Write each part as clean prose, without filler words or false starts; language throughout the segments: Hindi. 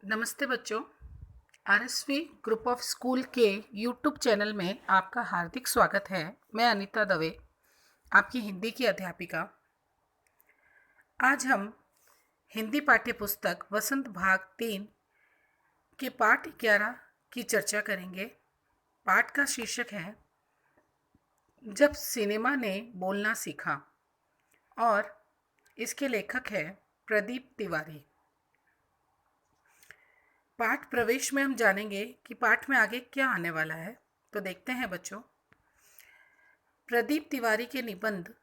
नमस्ते बच्चों। आरएसवी ग्रुप ऑफ स्कूल के यूट्यूब चैनल में आपका हार्दिक स्वागत है। मैं अनीता दवे, आपकी हिंदी की अध्यापिका। आज हम हिंदी पाठ्य पुस्तक वसंत भाग 3 के पाठ 11 की चर्चा करेंगे। पाठ का शीर्षक है जब सिनेमा ने बोलना सीखा और इसके लेखक है प्रदीप तिवारी। पाठ प्रवेश में हम जानेंगे कि पाठ में आगे क्या आने वाला है। तो देखते हैं बच्चों। प्रदीप तिवारी के निबंध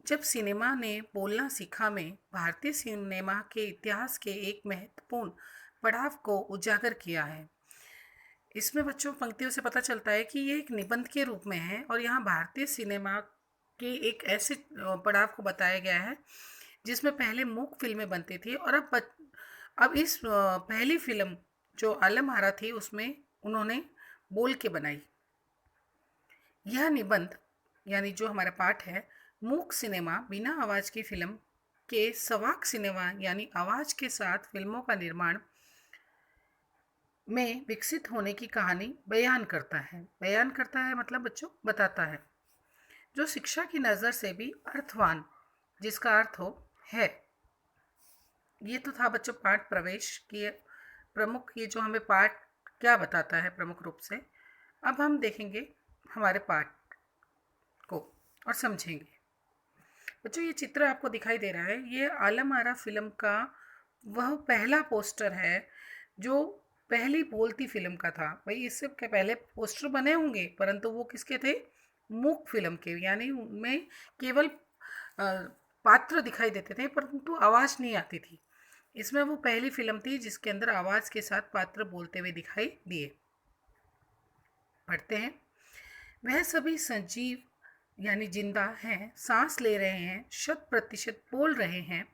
जब सिनेमा ने बोलना सीखा में भारतीय सिनेमा के इतिहास के एक महत्वपूर्ण पड़ाव को उजागर किया है। इसमें बच्चों पंक्तियों से पता चलता है कि ये एक निबंध के रूप में है और यहाँ भारतीय सिनेमा के एक ऐसे पड़ाव को बताया गया है जिसमें पहले मूक फिल्में बनती थी और अब इस पहली फिल्म जो आलम आरा थी उसमें उन्होंने बोल के बनाई। यह निबंध यानी जो हमारा पाठ है, मूक सिनेमा बिना आवाज़ की फिल्म के सवाक सिनेमा यानी आवाज़ के साथ फिल्मों का निर्माण में विकसित होने की कहानी बयान करता है। बयान करता है मतलब बच्चों बताता है, जो शिक्षा की नज़र से भी अर्थवान, जिसका अर्थ हो है। ये तो था बच्चों पाठ प्रवेश की प्रमुख, ये जो हमें पाठ क्या बताता है प्रमुख रूप से। अब हम देखेंगे हमारे पाठ को और समझेंगे। बच्चों ये चित्र आपको दिखाई दे रहा है, ये आलम आरा फिल्म का वह पहला पोस्टर है जो पहली बोलती फिल्म का था। भाई इससे पहले पोस्टर बने होंगे परंतु वो किसके थे? मूक फिल्म के, यानी उनमें केवल पात्र दिखाई देते थे परंतु आवाज़ नहीं आती थी। इसमें वो पहली फिल्म थी जिसके अंदर आवाज़ के साथ पात्र बोलते हुए दिखाई दिए। पढ़ते हैं। वह सभी सजीव यानी जिंदा हैं, सांस ले रहे हैं, 100% बोल रहे हैं।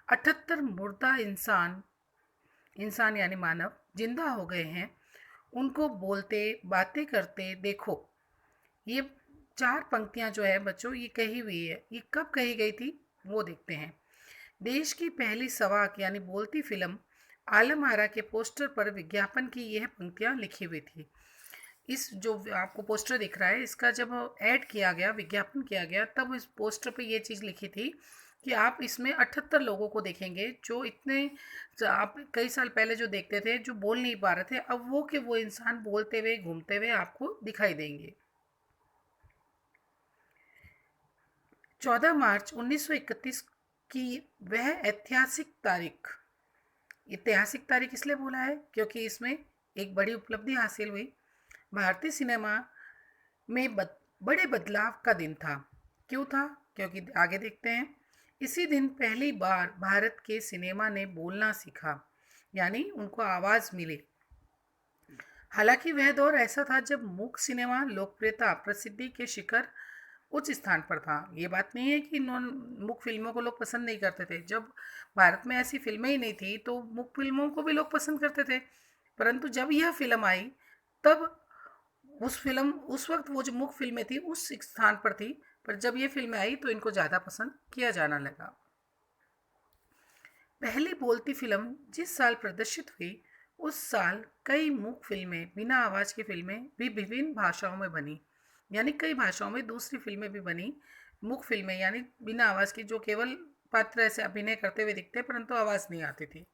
78 मुर्दा इंसान, इंसान यानी मानव जिंदा हो गए हैं। उनको बोलते बातें करते देखो। ये 4 पंक्तियां जो है बच्चों ये कही हुई है, ये कब कही गई थी वो देखते हैं। देश की पहली सवाक यानी बोलती फिल्म आलम आरा के पोस्टर पर विज्ञापन की यह पंक्तियां लिखी हुई थी। इस जो आपको पोस्टर दिख रहा है इसका जब ऐड किया गया, विज्ञापन किया गया, तब इस पोस्टर पे ये चीज़ लिखी थी कि आप इसमें 78 लोगों को देखेंगे जो इतने आप कई साल पहले जो देखते थे जो बोल नहीं पा रहे थे, अब वो कि वो इंसान बोलते हुए घूमते हुए आपको दिखाई देंगे। 14 मार्च 1931 की वह ऐतिहासिक तारीख इसलिए बोला है क्योंकि इसमें एक बड़ी उपलब्धि हासिल हुई। भारतीय सिनेमा में बड़े बदलाव का दिन था। क्यों था? क्योंकि आगे देखते हैं। इसी दिन पहली बार भारत के सिनेमा ने बोलना सीखा, यानी उनको आवाज़ मिली। हालांकि वह दौर ऐसा था जब मूक सिनेमा लोकप्रियता प्रसिद्धि के शिखर उच्च स्थान पर था। ये बात नहीं है कि नॉन मूक फिल्मों को लोग पसंद नहीं करते थे। जब भारत में ऐसी फिल्में ही नहीं थी तो मूक फिल्मों को भी लोग पसंद करते थे, परंतु जब यह फिल्म आई तब उस वक्त वो जो मूक फिल्में थी उस स्थान पर थी, पर जब ये फिल्में आई तो इनको ज़्यादा पसंद किया जाना लगा। पहली बोलती फिल्म जिस साल प्रदर्शित हुई उस साल कई मूक फिल्में बिना आवाज़ की फिल्में भी विभिन्न भाषाओं में बनी, यानी कई भाषाओं में दूसरी फिल्में भी बनी। मूक फिल्में यानी बिना आवाज़ की, जो केवल पात्र ऐसे अभिनय करते हुए दिखते परंतु आवाज़ नहीं आती थी।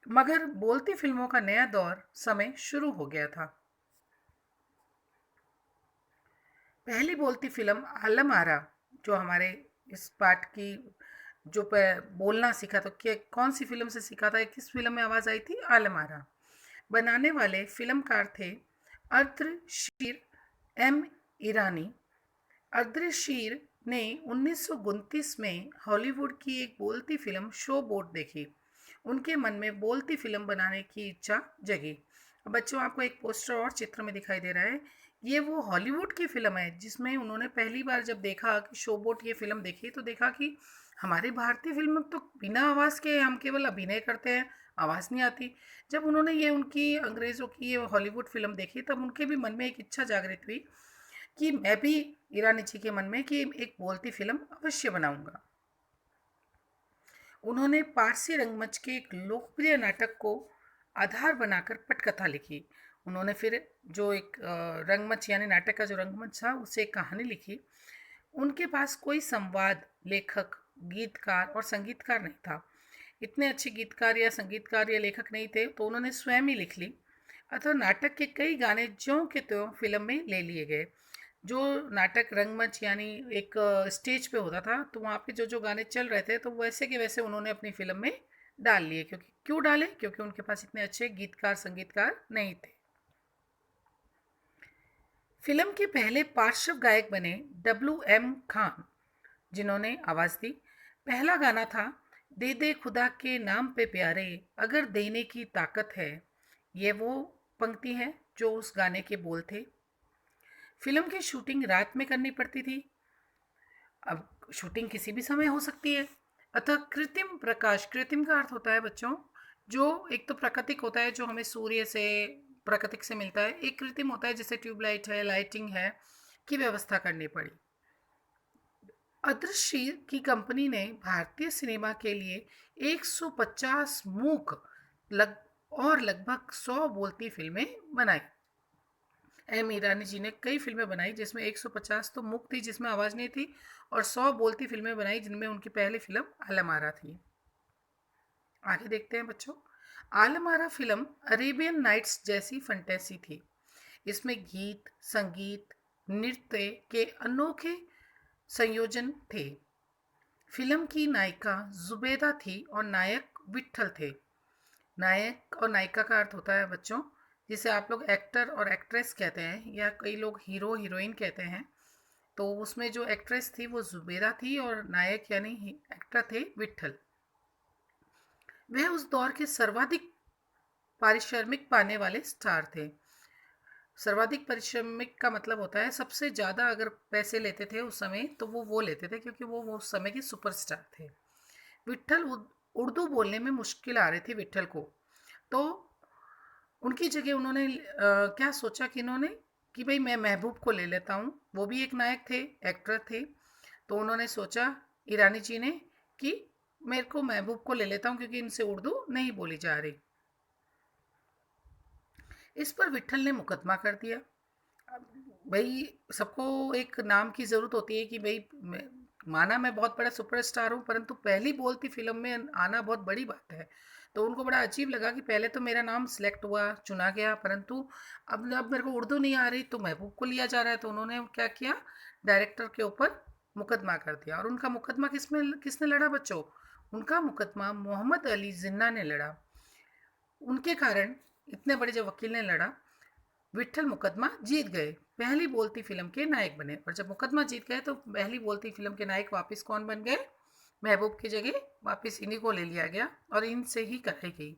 मगर बोलती फिल्मों का नया दौर समय शुरू हो गया था। पहली बोलती फिल्म आलम आरा, जो हमारे इस पाठ की जो बोलना सीखा, तो क्या कौन सी फिल्म से सीखा था, किस फिल्म में आवाज़ आई थी? आलम आरा। बनाने वाले फिल्मकार थे अर्द्रशीर एम ईरानी। अर्द्रशीर ने 1929 में हॉलीवुड की एक बोलती फिल्म शो बोट देखी। उनके मन में बोलती फिल्म बनाने की इच्छा जगी। बच्चों आपको एक पोस्टर और चित्र में दिखाई दे रहा है, ये वो हॉलीवुड की फिल्म है जिसमें उन्होंने पहली बार जब देखा कि शो बोट ये फिल्म देखी तो देखा कि हमारी भारतीय फिल्म तो बिना आवाज़ के हम केवल अभिनय करते हैं, आवाज़ नहीं आती। जब उन्होंने ये उनकी अंग्रेज़ों की ये हॉलीवुड फिल्म देखी तब उनके भी मन में एक इच्छा जागृत हुई कि मैं भी, ईरानी जी के मन में, कि एक बोलती फिल्म अवश्य बनाऊंगा। उन्होंने पारसी रंगमंच के एक लोकप्रिय नाटक को आधार बनाकर पटकथा लिखी। उन्होंने फिर जो एक रंगमंच यानी नाटक का जो रंगमंच था उससे एक कहानी लिखी। उनके पास कोई संवाद लेखक, गीतकार और संगीतकार नहीं था। इतने अच्छे गीतकार या संगीतकार या लेखक नहीं थे, तो उन्होंने स्वयं ही लिख ली। अतः नाटक के कई गाने ज्यों के त्यों फिल्म में ले लिए गए। जो नाटक रंगमंच यानी एक स्टेज पे होता था, तो वहाँ पे जो जो गाने चल रहे थे तो वैसे के वैसे उन्होंने अपनी फिल्म में डाल लिए। क्योंकि क्यों डाले? क्योंकि उनके पास इतने अच्छे गीतकार संगीतकार नहीं थे। फिल्म के पहले पार्श्व गायक बने W.M. खान, जिन्होंने आवाज़ दी। पहला गाना था दे दे खुदा के नाम पे प्यारे, अगर देने की ताकत है। ये वो पंक्ति है जो उस गाने के बोल थे। फिल्म की शूटिंग रात में करनी पड़ती थी। अब शूटिंग किसी भी समय हो सकती है, अतः कृत्रिम प्रकाश, कृत्रिम का अर्थ होता है बच्चों, जो एक तो प्राकृतिक होता है जो हमें सूर्य से, प्राकृतिक से मिलता है, एक कृत्रिम होता है जैसे ट्यूबलाइट है, लाइटिंग है, की व्यवस्था करनी पड़ी। अदृश्य की कंपनी ने भारतीय सिनेमा के लिए 150 मूक लग और लगभग 100 बोलती फिल्में बनाई। एम ईरानी जी ने कई फिल्में बनाई, जिसमें 150 तो मूक थी जिसमें आवाज़ नहीं थी, और 100 बोलती फिल्में बनाई जिनमें उनकी पहली फिल्म आलमारा थी। आगे देखते हैं बच्चों। आलमारा फिल्म अरेबियन नाइट्स जैसी फंटेसी थी। इसमें गीत, संगीत, नृत्य के अनोखे संयोजन थे। फिल्म की नायिका जुबेदा थी और नायक विट्ठल थे। नायक और नायिका का अर्थ होता है बच्चों, जिसे आप लोग एक्टर और एक्ट्रेस कहते हैं या कई लोग हीरो हीरोइन कहते हैं। तो उसमें जो एक्ट्रेस थी वो जुबेदा थी और नायक यानी एक्टर थे विट्ठल। वह उस दौर के सर्वाधिक पारिश्रमिक पाने वाले स्टार थे। सर्वाधिक पारिश्रमिक का मतलब होता है सबसे ज़्यादा अगर पैसे लेते थे उस समय, तो वो लेते थे क्योंकि वो उस समय के सुपरस्टार थे। विट्ठल उर्दू बोलने में मुश्किल आ रही थी विट्ठल को, तो उनकी जगह उन्होंने क्या सोचा कि इन्होंने कि भाई मैं महबूब को ले लेता हूँ, वो भी एक नायक थे, एक्टर थे। तो उन्होंने सोचा ईरानी जी ने कि मेरे को महबूब को ले लेता हूँ क्योंकि इनसे उर्दू नहीं बोली जा रही। इस पर विट्ठल ने मुकदमा कर दिया। भाई सबको एक नाम की ज़रूरत होती है कि भाई माना मैं बहुत बड़ा सुपरस्टार हूँ, परंतु पहली बोलती फिल्म में आना बहुत बड़ी बात है। तो उनको बड़ा अजीब लगा कि पहले तो मेरा नाम सिलेक्ट हुआ, चुना गया, परंतु अब मेरे को उर्दू नहीं आ रही तो महबूब को लिया जा रहा है। तो उन्होंने क्या किया, डायरेक्टर के ऊपर मुकदमा कर दिया। और उनका मुकदमा किसने लड़ा बच्चों? उनका मुकदमा मोहम्मद अली जिन्ना ने लड़ा। उनके कारण, इतने बड़े जो वकील ने लड़ा, विट्ठल मुकदमा जीत गए, पहली बोलती फिल्म के नायक बने। और जब मुकदमा जीत गए तो पहली बोलती फिल्म के नायक वापस कौन बन गए? महबूब की जगह वापस इन्हीं को ले लिया गया और इनसे ही कराई गई।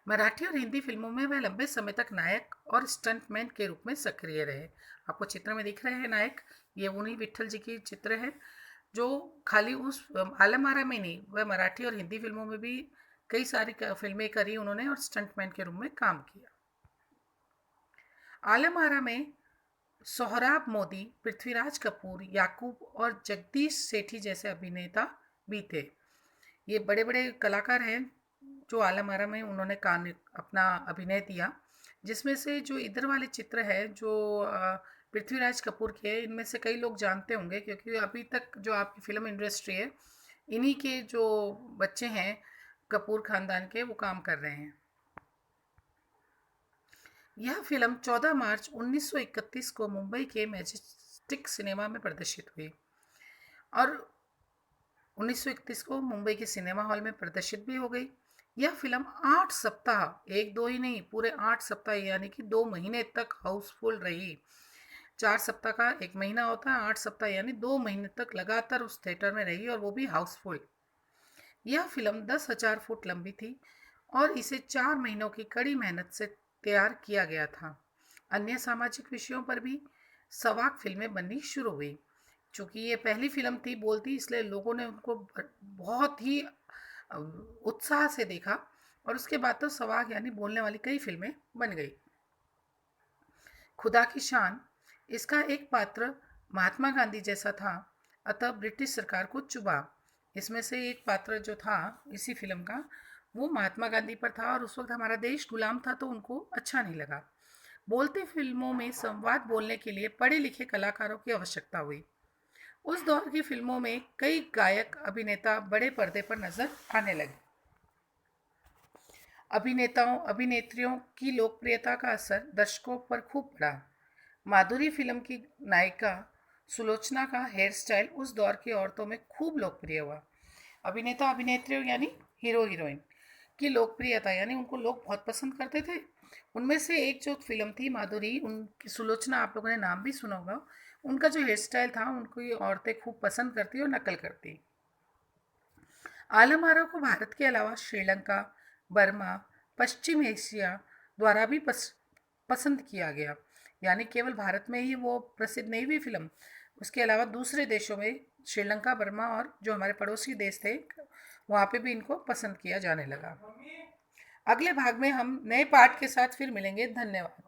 मराठी और हिंदी फिल्मों में वह लंबे समय तक नायक और स्टंटमैन के रूप में सक्रिय रहे। आपको चित्र में दिख रहे हैं नायक, ये उन्हीं विट्ठल जी की चित्र है, जो खाली उस आलमारा में नहीं, वह मराठी और हिंदी फिल्मों में भी कई सारी फिल्में करी उन्होंने और स्टंटमैन के रूप में काम किया। आलम आरा में सोहराब मोदी, पृथ्वीराज कपूर, याकूब और जगदीश सेठी जैसे अभिनेता भी थे। ये बड़े बड़े कलाकार हैं जो आलम आरा में उन्होंने अपना अभिनय दिया। जिसमें से जो इधर वाले चित्र है जो पृथ्वीराज कपूर के, इनमें से कई लोग जानते होंगे क्योंकि अभी तक जो आपकी फिल्म इंडस्ट्री है, इन्हीं के जो बच्चे हैं कपूर खानदान के, वो काम कर रहे हैं। यह फिल्म 14 मार्च 1931 को मुंबई के मैजेस्टिक सिनेमा में प्रदर्शित हुई और 1931 को मुंबई के सिनेमा हॉल में प्रदर्शित भी हो गई। यह फिल्म 8 सप्ताह, एक दो ही नहीं, पूरे 8 सप्ताह यानी कि 2 महीने तक हाउसफुल रही। 4 सप्ताह का एक महीना होता है, 8 सप्ताह यानी 2 महीने तक लगातार उस थिएटर में रही और वो भी हाउसफुल। यह फिल्म 10,000 फुट लंबी थी और इसे 4 महीनों की कड़ी मेहनत से तैयार किया गया था। अन्य सामाजिक विषयों पर भी सवाक फिल्में बननी शुरू हुई। चूँकि ये पहली फिल्म थी बोलती, इसलिए लोगों ने उनको बहुत ही उत्साह से देखा और उसके बाद तो सवाक यानी बोलने वाली कई फिल्में बन गई। खुदा की शान, इसका एक पात्र महात्मा गांधी जैसा था, अतः ब्रिटिश सरकार को चुभा। इसमें से एक पात्र जो था इसी फिल्म का, वो महात्मा गांधी पर था और उस वक्त हमारा देश गुलाम था तो उनको अच्छा नहीं लगा। बोलती फिल्मों में संवाद बोलने के लिए पढ़े लिखे कलाकारों की आवश्यकता हुई। उस दौर की फिल्मों में कई गायक अभिनेता बड़े पर्दे पर नजर आने लगे। अभिनेताओं अभिनेत्रियों की लोकप्रियता का असर दर्शकों पर खूब पड़ा। माधुरी फिल्म की नायिका सुलोचना का हेयर स्टाइल उस दौर की औरतों में खूब लोकप्रिय हुआ। अभिनेता अभिनेत्रियों यानी हीरो हीरोइन की लोकप्रियता यानी उनको लोग बहुत पसंद करते थे। उनमें से एक जो फिल्म थी माधुरी, उनकी सुलोचना, आप लोगों ने नाम भी सुना होगा। उनका जो हेयर स्टाइल था उनको ये औरतें खूब पसंद करती और नकल करती। आलम आरा को भारत के अलावा श्रीलंका, बर्मा, पश्चिम एशिया द्वारा भी पसंद किया गया। यानी केवल भारत में ही वो प्रसिद्ध नहीं हुई फिल्म, उसके अलावा दूसरे देशों में, श्रीलंका, बर्मा और जो हमारे पड़ोसी देश थे, वहाँ पे भी इनको पसंद किया जाने लगा। अगले भाग में हम नए पाठ के साथ फिर मिलेंगे। धन्यवाद।